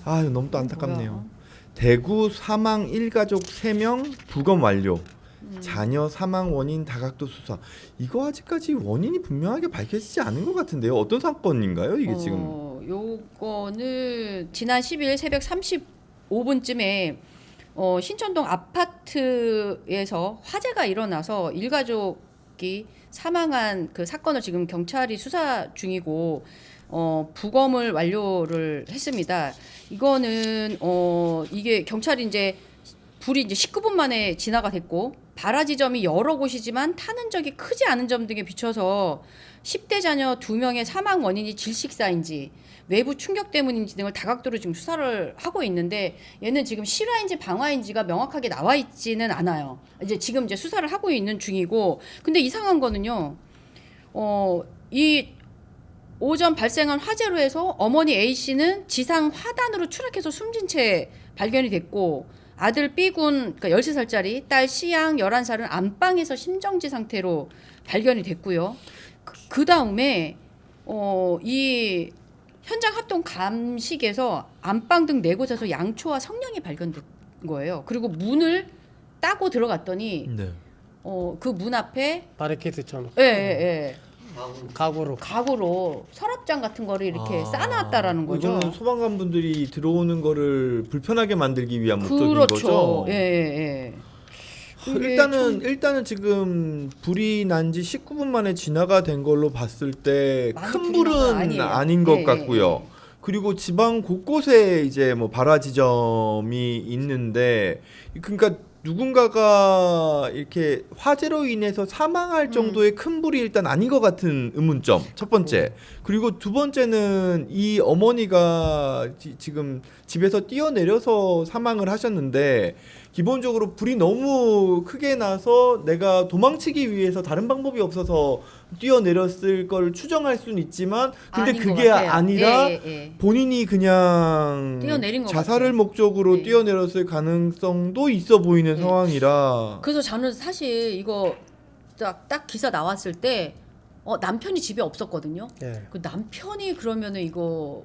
아, 너무 또 안타깝네요. 뭐야? 대구 사망 1가족 3명 부검 완료. 자녀 사망 원인 다각도 수사. 이거 아직까지 원인이 분명하게 밝혀지지 않은 것 같은데요. 어떤 사건인가요? 이게 지금. 요거는 지난 10일 새벽 35분쯤에 신천동 아파트에서 화재가 일어나서 일가족이 사망한 그 사건을 지금 경찰이 수사 중이고 부검을 완료를 했습니다. 이거는 이게 경찰이 이제 불이 이제 19분 만에 진화가 됐고 발화 지점이 여러 곳이지만 타는 적이 크지 않은 점 등에 비춰서 10대 자녀 2명의 사망 원인이 질식사인지 외부 충격 때문인지 등을 다각도로 지금 수사를 하고 있는데 얘는 지금 실화인지 방화인지가 명확하게 나와 있지는 않아요. 이제 지금 이제 수사를 하고 있는 중이고 근데 이상한 거는요. 이 오전 발생한 화재로 해서 어머니 A 씨는 지상 화단으로 추락해서 숨진 채 발견이 됐고 아들 B군 그러니까 13살짜리 딸 C양 11살은 안방에서 심정지 상태로 발견이 됐고요. 그 다음에 이 현장 합동 감식에서 안방 등 4곳에서 양초와 성냥이 발견된 거예요. 그리고 문을 따고 들어갔더니 네. 그 문 앞에 바리케이트 쳐. 예. 가구로 서랍장 같은 거를 이렇게 쌓아놨다라는 거죠. 이거는 소방관 분들이 들어오는 거를 불편하게 만들기 위한 목적인 그렇죠. 거죠. 예. 일단은 지금 불이 난 지 19분 만에 진화가 된 걸로 봤을 때 큰 불은 아닌 것 같고요. 그리고 지방 곳곳에 이제 뭐 발화 지점이 있는데 그러니까 누군가가 이렇게 화재로 인해서 사망할 정도의 큰 불이 일단 아닌 것 같은 의문점 첫 번째. 그리고 두 번째는 이 어머니가 지금 집에서 뛰어내려서 사망을 하셨는데 기본적으로 불이 너무 크게 나서 내가 도망치기 위해서 다른 방법이 없어서 뛰어내렸을 걸 추정할 수는 있지만 근데 그게 아니라 본인이 그냥 뛰어내린 것 자살을 같아요. 목적으로 뛰어내렸을 가능성도 있어 보이는 상황이라 그래서 저는 사실 이거 딱 기사 나왔을 때 남편이 집에 없었거든요. 예. 그 남편이 그러면은 이거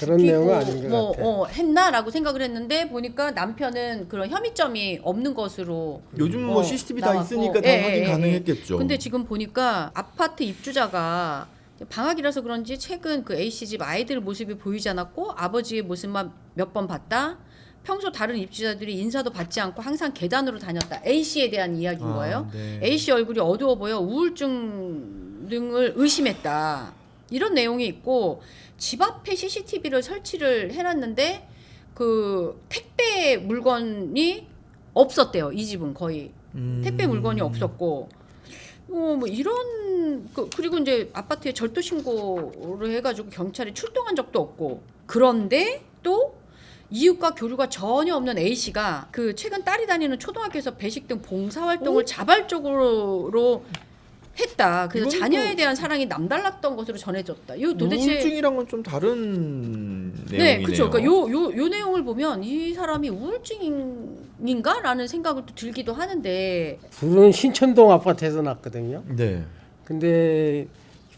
그런 내용은 아닌 것 같아. 했나라고 생각을 했는데 보니까 남편은 그런 혐의점이 없는 것으로 요즘 뭐 CCTV 다 나왔고. 있으니까 다 확인 가능했겠죠. 근데 지금 보니까 아파트 입주자가 방학이라서 그런지 최근 그 A 씨 집 아이들 모습이 보이지 않았고 아버지의 모습만 몇 번 봤다. 평소 다른 입주자들이 인사도 받지 않고 항상 계단으로 다녔다. A 씨에 대한 이야기인 거예요. 네. A 씨 얼굴이 어두워 보여 우울증 등을 의심했다. 이런 내용이 있고 집 앞에 CCTV를 설치를 해놨는데 그 택배 물건이 없었대요. 이 집은 거의 택배 물건이 없었고 뭐 이런 그리고 이제 아파트에 절도 신고를 해가지고 경찰이 출동한 적도 없고 그런데 또 이웃과 교류가 전혀 없는 A 씨가 그 최근 딸이 다니는 초등학교에서 배식 등 봉사활동을 자발적으로 했다. 그래서 자녀에 대한 사랑이 남달랐던 것으로 전해졌다. 이거 도대체 우울증이랑은 좀 다른 내용이네요. 네, 그렇죠. 그러니까 요 내용을 보면 이 사람이 우울증인가라는 생각을 또 들기도 하는데 불은 신천동 아파트에서 났거든요. 네. 근데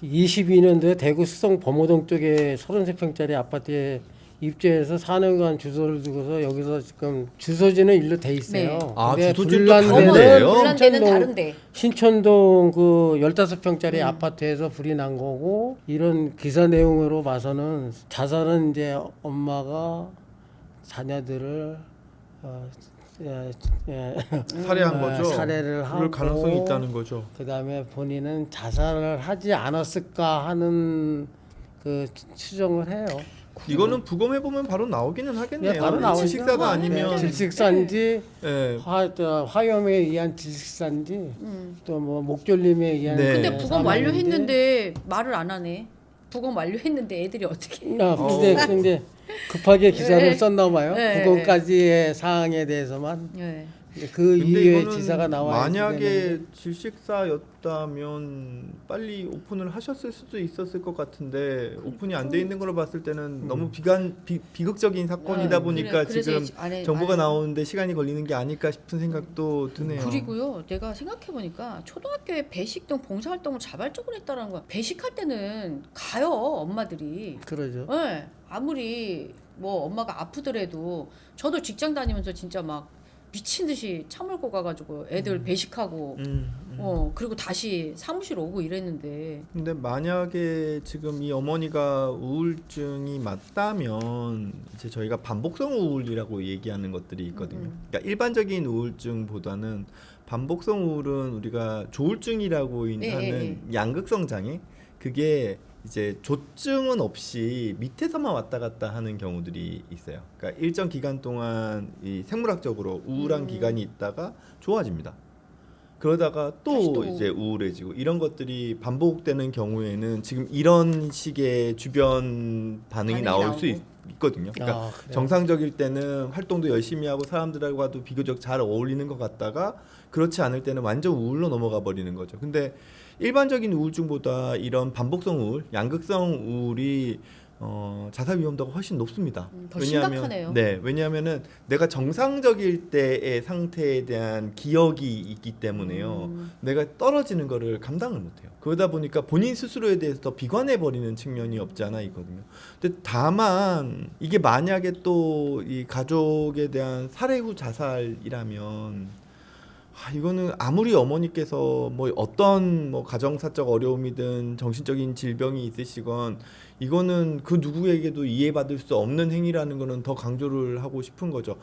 22년도에 대구 수성 범호동 쪽에 33평짜리 아파트에 입주해서 4년간 주소를 두고서 여기서 지금 주소지는 일로 돼 있어요. 네. 아, 근데 주소지는 또 다른데요? 불난데는 다른데. 신천동 그 15평짜리 아파트에서 불이 난 거고 이런 기사 내용으로 봐서는 자살은 이제 엄마가 자녀들을 살해한 거죠. 살해를 하고 그럴 가능성이 있다는 거죠. 그다음에 본인은 자살을 하지 않았을까 하는 그 추정을 해요. 이거는 부검해 보면 바로 나오기는 하겠네요. 네, 바로 나오죠. 질식사가 아니면 질식사인지 네. 화염에 의한 질식사인지 또 뭐 목졸림에 의한. 네. 근데 부검 완료했는데 말을 안 하네. 부검 완료했는데 애들이 어떻게? 근데 급하게 기사를 네. 썼나 봐요. 네. 부검까지의 사항에 대해서만. 네. 그 근데 이후에 이거는 지사가 나와야 만약에 질식사였다면 빨리 오픈을 하셨을 수도 있었을 것 같은데 오픈이 안 돼 있는 걸로 봤을 때는 너무 비극적인 사건이다 보니까 그래서 지금 안에 정보가 나오는데 시간이 걸리는 게 아닐까 싶은 생각도 드네요. 그리고요, 내가 생각해 보니까 초등학교에 배식 등 봉사활동을 자발적으로 했다라는 거야. 배식할 때는 가요, 엄마들이. 그러죠. 네, 아무리 뭐 엄마가 아프더라도 저도 직장 다니면서 진짜 막 미친 듯이 차 몰고 가가지고 애들 배식하고 그리고 다시 사무실 오고 이랬는데. 근데 만약에 지금 이 어머니가 우울증이 맞다면 이제 저희가 반복성 우울이라고 얘기하는 것들이 있거든요. 그러니까 일반적인 우울증보다는 반복성 우울은 우리가 조울증이라고 하는 양극성 장애, 그게 이제 조증은 없이 밑에서만 왔다 갔다 하는 경우들이 있어요. 그러니까 일정 기간 동안 이 생물학적으로 우울한 기간이 있다가 좋아집니다. 그러다가 또 이제 우울해지고 이런 것들이 반복되는 경우에는 지금 이런 식의 주변 반응이 나올 수 있거든요. 그러니까 정상적일 때는 활동도 열심히 하고 사람들하고도 비교적 잘 어울리는 것 같다가 그렇지 않을 때는 완전 우울로 넘어가 버리는 거죠. 근데 일반적인 우울증보다 이런 반복성 우울, 양극성 우울이 자살 위험도가 훨씬 높습니다. 더 심각하네요. 네, 왜냐하면은 내가 정상적일 때의 상태에 대한 기억이 있기 때문에요. 내가 떨어지는 거를 감당을 못해요. 그러다 보니까 본인 스스로에 대해서 더 비관해 버리는 측면이 없지 않아 있거든요. 근데 다만 이게 만약에 또 이 가족에 대한 살해 후 자살이라면 이거는 아무리 어머니께서 뭐 어떤 뭐 가정사적 어려움이든 정신적인 질병이 있으시건 이거는 그 누구에게도 이해받을 수 없는 행위라는 거는 더 강조를 하고 싶은 거죠.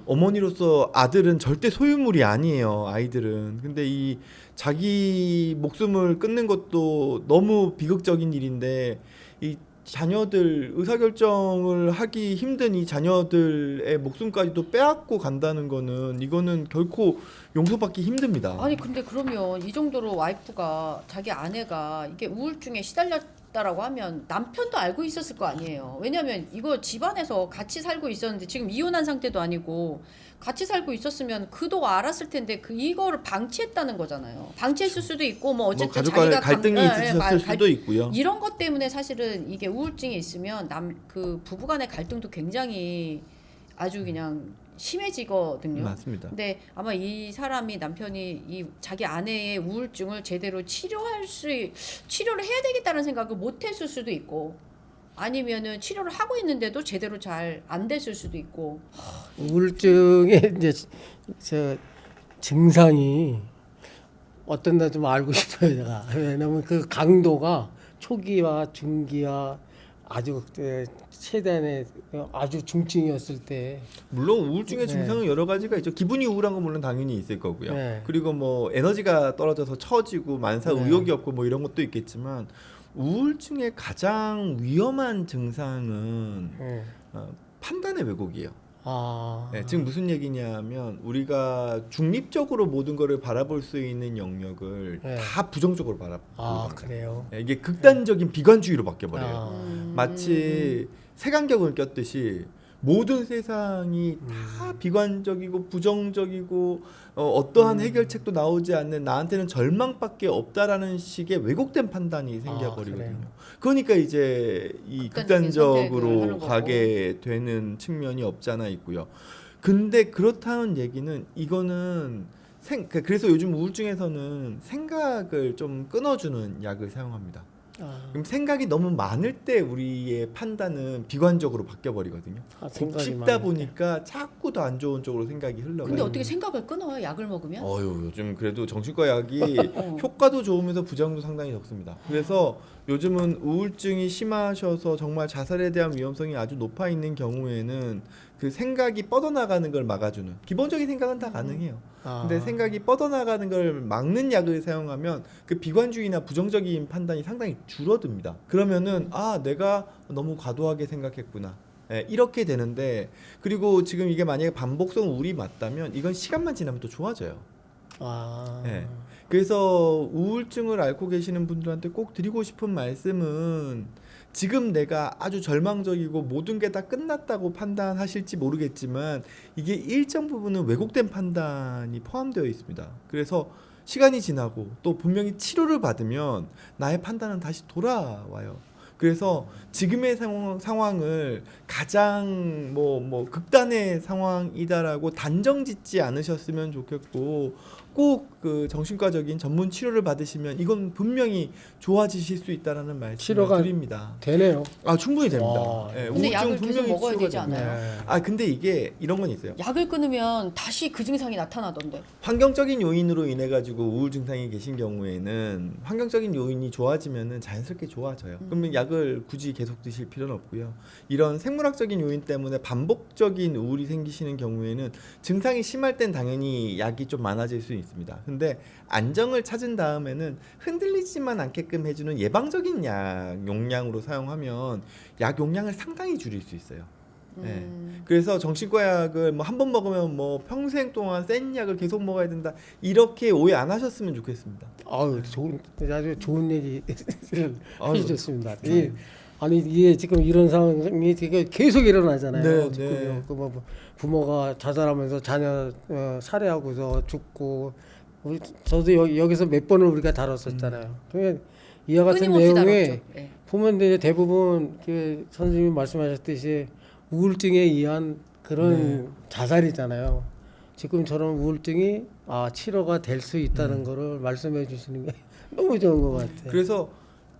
어머니로서 아들은 절대 소유물이 아니에요. 아이들은. 근데 이 자기 목숨을 끊는 것도 너무 비극적인 일인데 이 자녀들 의사결정을 하기 힘든 이 자녀들의 목숨까지도 빼앗고 간다는 거는 이거는 결코 용서받기 힘듭니다. 아니 근데 그러면 이 정도로 와이프가 자기 아내가 이게 우울증에 시달렸다라고 하면 남편도 알고 있었을 거 아니에요. 왜냐면 이거 집안에서 같이 살고 있었는데 지금 이혼한 상태도 아니고 같이 살고 있었으면 그도 알았을 텐데 이거를 방치했다는 거잖아요. 방치했을 수도 있고 뭐 어쨌든 가족 간의 자기가 갈등이 있으셨을 수도 있고요. 이런 것 때문에 사실은 이게 우울증이 있으면 그 부부 간의 갈등도 굉장히 아주 그냥 심해지거든요. 맞습니다. 근데 아마 이 사람이 남편이 이 자기 아내의 우울증을 제대로 치료를 해야 되겠다는 생각을 못 했을 수도 있고 아니면은 치료를 하고 있는데도 제대로 잘 안 됐을 수도 있고. 우울증의 이제 저 증상이 어떤다 좀 알고 싶어요, 제가. 왜냐면 그 강도가 초기와 중기와 아주 최대한의 아주 중증이었을 때. 물론 우울증의 증상은 여러 가지가 있죠. 기분이 우울한 건 물론 당연히 있을 거고요. 네. 그리고 뭐 에너지가 떨어져서 처지고 만사 의욕이 없고 뭐 이런 것도 있겠지만 우울증의 가장 위험한 증상은 판단의 왜곡이에요. 네, 지금 무슨 얘기냐면 우리가 중립적으로 모든 것을 바라볼 수 있는 영역을 다 부정적으로 바라보고 그래요. 네, 이게 극단적인 비관주의로 바뀌어버려요. 마치 색안경을 꼈듯이 모든 세상이 다 비관적이고 부정적이고 어떠한 해결책도 나오지 않는 나한테는 절망밖에 없다라는 식의 왜곡된 판단이 생겨버리거든요. 그러니까 이제 이 극단적으로 가게 되는 측면이 없지 않아 있고요. 근데 그렇다는 얘기는 이거는 그래서 요즘 우울증에서는 생각을 좀 끊어주는 약을 사용합니다. 그럼 생각이 너무 많을 때 우리의 판단은 비관적으로 바뀌어버리거든요. 곱씹다 보니까 자꾸 더 안 좋은 쪽으로 생각이 흘러가요. 근데 어떻게 생각을 끊어요? 약을 먹으면? 요즘 그래도 정신과 약이 효과도 좋으면서 부작용도 상당히 적습니다. 그래서 요즘은 우울증이 심하셔서 정말 자살에 대한 위험성이 아주 높아 있는 경우에는 그 생각이 뻗어나가는 걸 막아주는 기본적인 생각은 다 가능해요. 근데 생각이 뻗어나가는 걸 막는 약을 사용하면 그 비관주의나 부정적인 판단이 상당히 줄어듭니다. 그러면은 내가 너무 과도하게 생각했구나. 네, 이렇게 되는데 그리고 지금 이게 만약에 반복성 우울이 맞다면 이건 시간만 지나면 또 좋아져요. 네. 그래서 우울증을 앓고 계시는 분들한테 꼭 드리고 싶은 말씀은 지금 내가 아주 절망적이고 모든 게 다 끝났다고 판단하실지 모르겠지만 이게 일정 부분은 왜곡된 판단이 포함되어 있습니다. 그래서 시간이 지나고 또 분명히 치료를 받으면 나의 판단은 다시 돌아와요. 그래서 지금의 상황을 가장 뭐 극단의 상황이다라고 단정 짓지 않으셨으면 좋겠고, 꼭 그 정신과적인 전문 치료를 받으시면 이건 분명히 좋아지실 수 있다라는 말씀을 치료가 드립니다. 되네요. 아, 충분히 됩니다. 와. 예, 근데 우울증 약을 계속 분명히 먹어야 치료가 되지 됩니다. 않아요? 네. 아, 근데 이게 이런 건 있어요. 약을 끊으면 다시 그 증상이 나타나던데. 환경적인 요인으로 인해 가지고 우울 증상이 계신 경우에는 환경적인 요인이 좋아지면은 자연스럽게 좋아져요. 그러면 약을 굳이 계속 드실 필요는 없고요. 이런 생물학적인 요인 때문에 반복적인 우울이 생기시는 경우에는 증상이 심할 땐 당연히 약이 좀 많아질 수 있습니다. 근데 안정을 찾은 다음에는 흔들리지만 않게끔 해주는 예방적인 약 용량으로 사용하면 약 용량을 상당히 줄일 수 있어요. 네. 그래서 정신과 약을 뭐 한 번 먹으면 뭐 평생 동안 센 약을 계속 먹어야 된다, 이렇게 오해 안 하셨으면 좋겠습니다. 아유, 아주 좋은 얘기를 아유, 해주셨습니다. 아니 이게 지금 이런 상황이 되게 계속 일어나잖아요. 네, 지금 네. 뭐 부모가 자살하면서 자녀 살해하고서 죽고, 저도 여기서 몇 번을 우리가 다뤘었잖아요. 그러니까 이와 같은 끊임없이 내용이 다뤘죠. 예. 보면 이제 대부분 그 선생님이 말씀하셨듯이 우울증에 의한 그런 자살이잖아요. 지금처럼 우울증이 치료가 될 수 있다는 거를 말씀해 주시는 게 너무 좋은 것 같아요. 그래서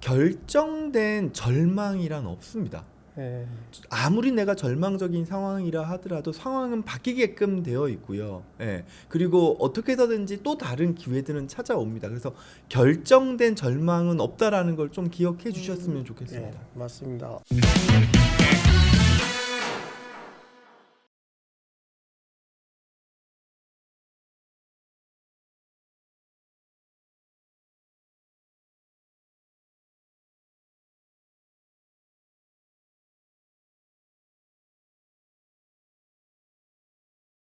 결정된 절망이란 없습니다. 예. 아무리 내가 절망적인 상황이라 하더라도 상황은 바뀌게끔 되어 있고요. 예. 그리고 어떻게 해서든지 또 다른 기회들은 찾아옵니다. 그래서 결정된 절망은 없다라는 걸 좀 기억해 주셨으면 좋겠습니다. 예, 맞습니다.